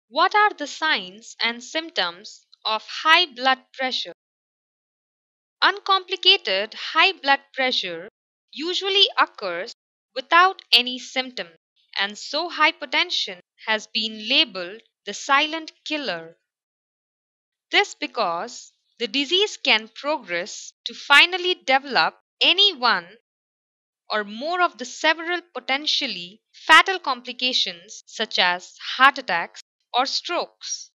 What are the signs and symptoms of high blood pressure? Uncomplicated high blood pressure usually occurs without any symptom, and so hypertension has been labeled the silent killer. This because the disease can progress to finally develop any one or more of the several potentially fatal complications such as heart attacks or strokes.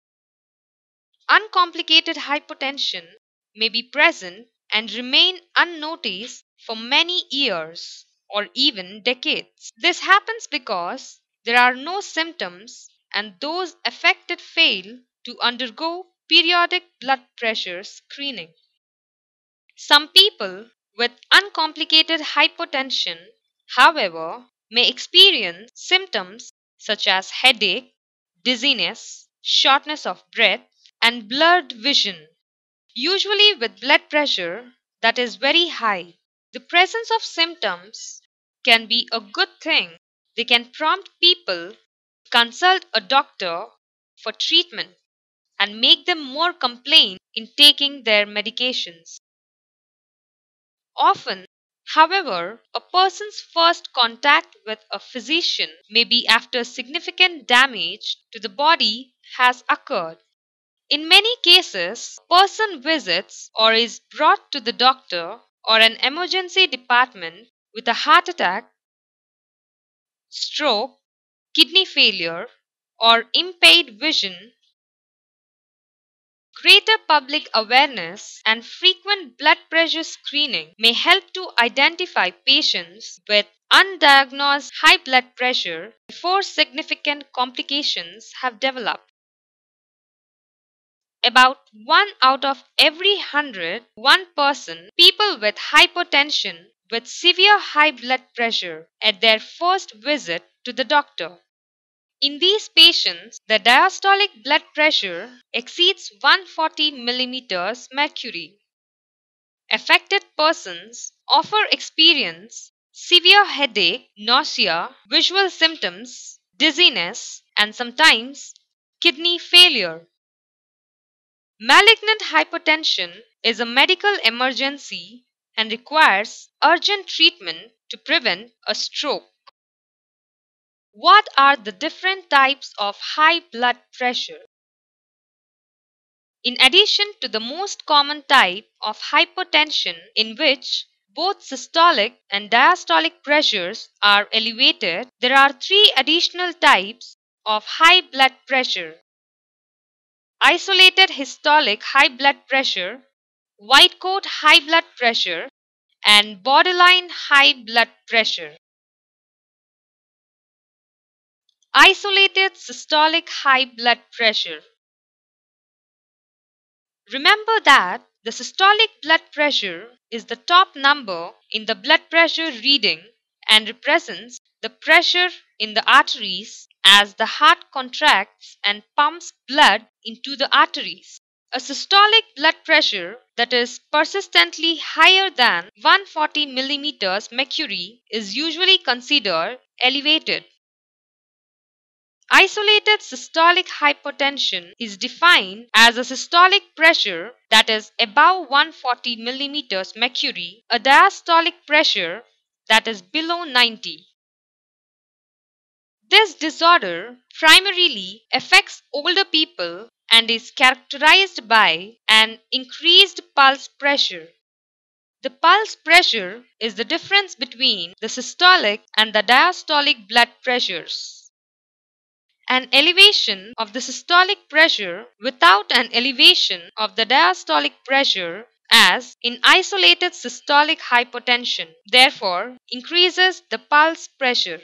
Uncomplicated hypertension may be present and remain unnoticed for many years or even decades. This happens because there are no symptoms and those affected fail to undergo periodic blood pressure screening. Some people with uncomplicated hypertension, however, may experience symptoms such as headache, dizziness, shortness of breath, and blurred vision, usually with blood pressure that is very high. The presence of symptoms can be a good thing. They can prompt people to consult a doctor for treatment and make them more compliant in taking their medications. Often, however, a person's first contact with a physician may be after significant damage to the body has occurred. In many cases, a person visits or is brought to the doctor or an emergency department with a heart attack, stroke, kidney failure, or impaired vision. Greater public awareness and frequent blood pressure screening may help to identify patients with undiagnosed high blood pressure before significant complications have developed. About 1 out of every 100, 1% people with hypertension with severe high blood pressure at their first visit to the doctor. In these patients, the diastolic blood pressure exceeds 140 millimeters mercury. Affected persons often experience severe headache, nausea, visual symptoms, dizziness, and sometimes kidney failure. Malignant hypertension is a medical emergency and requires urgent treatment to prevent a stroke. What are the different types of high blood pressure? In addition to the most common type of hypertension in which both systolic and diastolic pressures are elevated, there are three additional types of high blood pressure: isolated systolic high blood pressure, white coat high blood pressure, and borderline high blood pressure. Isolated systolic high blood pressure. Remember that the systolic blood pressure is the top number in the blood pressure reading and represents the pressure in the arteries as the heart contracts and pumps blood into the arteries. A systolic blood pressure that is persistently higher than 140 millimeters mercury is usually considered elevated. Isolated systolic hypertension is defined as a systolic pressure that is above 140 millimeters mercury, a diastolic pressure that is below 90. This disorder primarily affects older people and is characterized by an increased pulse pressure. The pulse pressure is the difference between the systolic and the diastolic blood pressures. An elevation of the systolic pressure without an elevation of the diastolic pressure, as in isolated systolic hypertension, therefore increases the pulse pressure.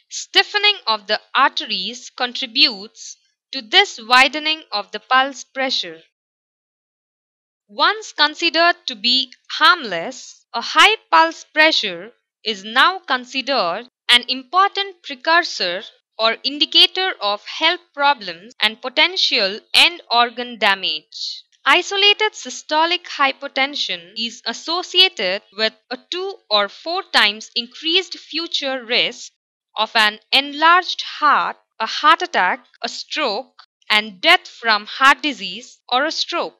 Stiffening of the arteries contributes to this widening of the pulse pressure. Once considered to be harmless, a high pulse pressure is now considered an important precursor or indicator of health problems and potential end organ damage. Isolated systolic hypertension is associated with a 2 or 4 times increased future risk of an enlarged heart, a heart attack, a stroke, and death from heart disease or a stroke.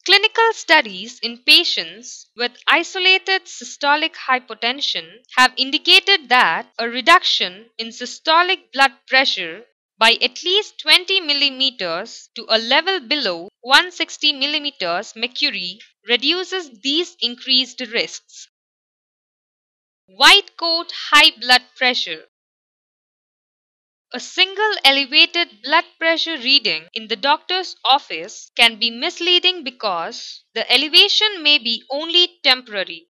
Clinical studies in patients with isolated systolic hypotension have indicated that a reduction in systolic blood pressure by at least 20 millimeters to a level below 160 millimeters mercury reduces these increased risks. White coat high blood pressure. A single elevated blood pressure reading in the doctor's office can be misleading because the elevation may be only temporary.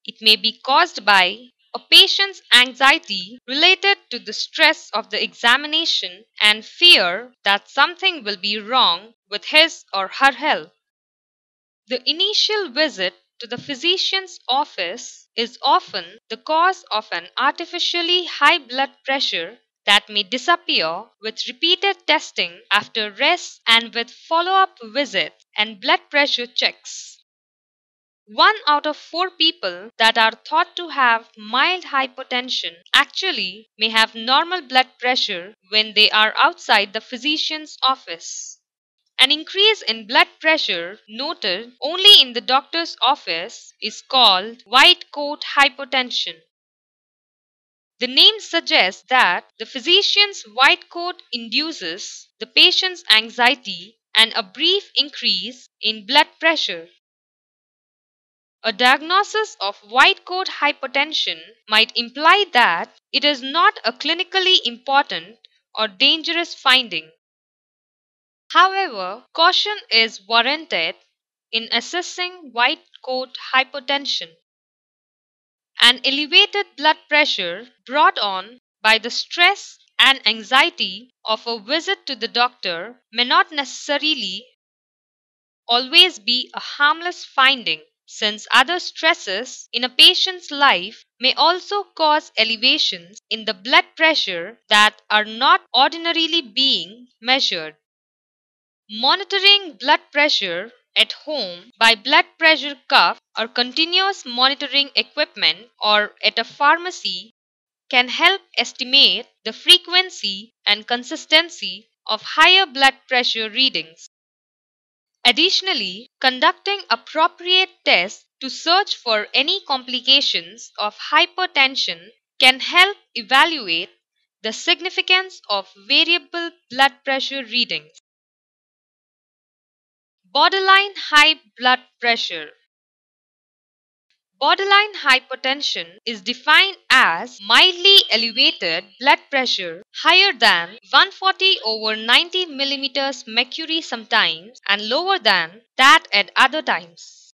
It may be caused by a patient's anxiety related to the stress of the examination and fear that something will be wrong with his or her health. The initial visit to the physician's office is often the cause of an artificially high blood pressure that may disappear with repeated testing after rest and with follow-up visits and blood pressure checks. 1 out of 4 people that are thought to have mild hypertension actually may have normal blood pressure when they are outside the physician's office. An increase in blood pressure noted only in the doctor's office is called white coat hypertension. The name suggests that the physician's white coat induces the patient's anxiety and a brief increase in blood pressure. A diagnosis of white coat hypertension might imply that it is not a clinically important or dangerous finding. However, caution is warranted in assessing white coat hypertension. An elevated blood pressure brought on by the stress and anxiety of a visit to the doctor may not necessarily always be a harmless finding, since other stresses in a patient's life may also cause elevations in the blood pressure that are not ordinarily being measured. Monitoring blood pressure at home by blood pressure cuff or continuous monitoring equipment or at a pharmacy can help estimate the frequency and consistency of higher blood pressure readings. Additionally, conducting appropriate tests to search for any complications of hypertension can help evaluate the significance of variable blood pressure readings. Borderline high blood pressure. Borderline hypertension is defined as mildly elevated blood pressure higher than 140 over 90 millimeters mercury sometimes and lower than that at other times.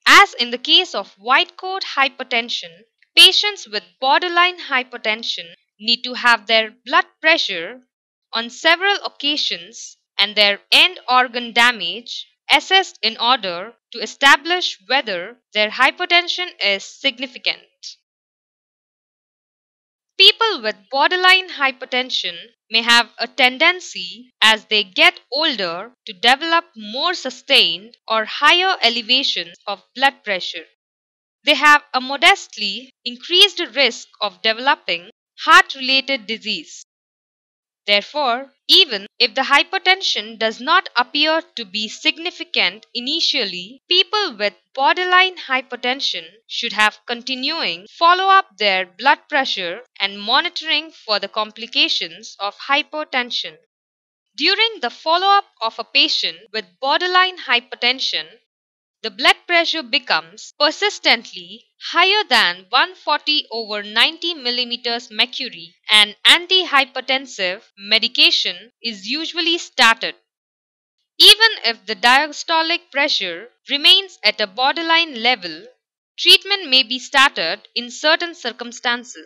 As in the case of white coat hypertension, patients with borderline hypertension need to have their blood pressure on several occasions and their end organ damage assessed in order to establish whether their hypertension is significant. People with borderline hypertension may have a tendency as they get older to develop more sustained or higher elevations of blood pressure. They have a modestly increased risk of developing heart-related disease. Therefore, even if the hypertension does not appear to be significant initially, people with borderline hypertension should have continuing follow-up their blood pressure and monitoring for the complications of hypertension. During the follow-up of a patient with borderline hypertension, the blood pressure becomes persistently higher than 140 over 90 millimeters mercury and antihypertensive medication is usually started. Even if the diastolic pressure remains at a borderline level, treatment may be started in certain circumstances.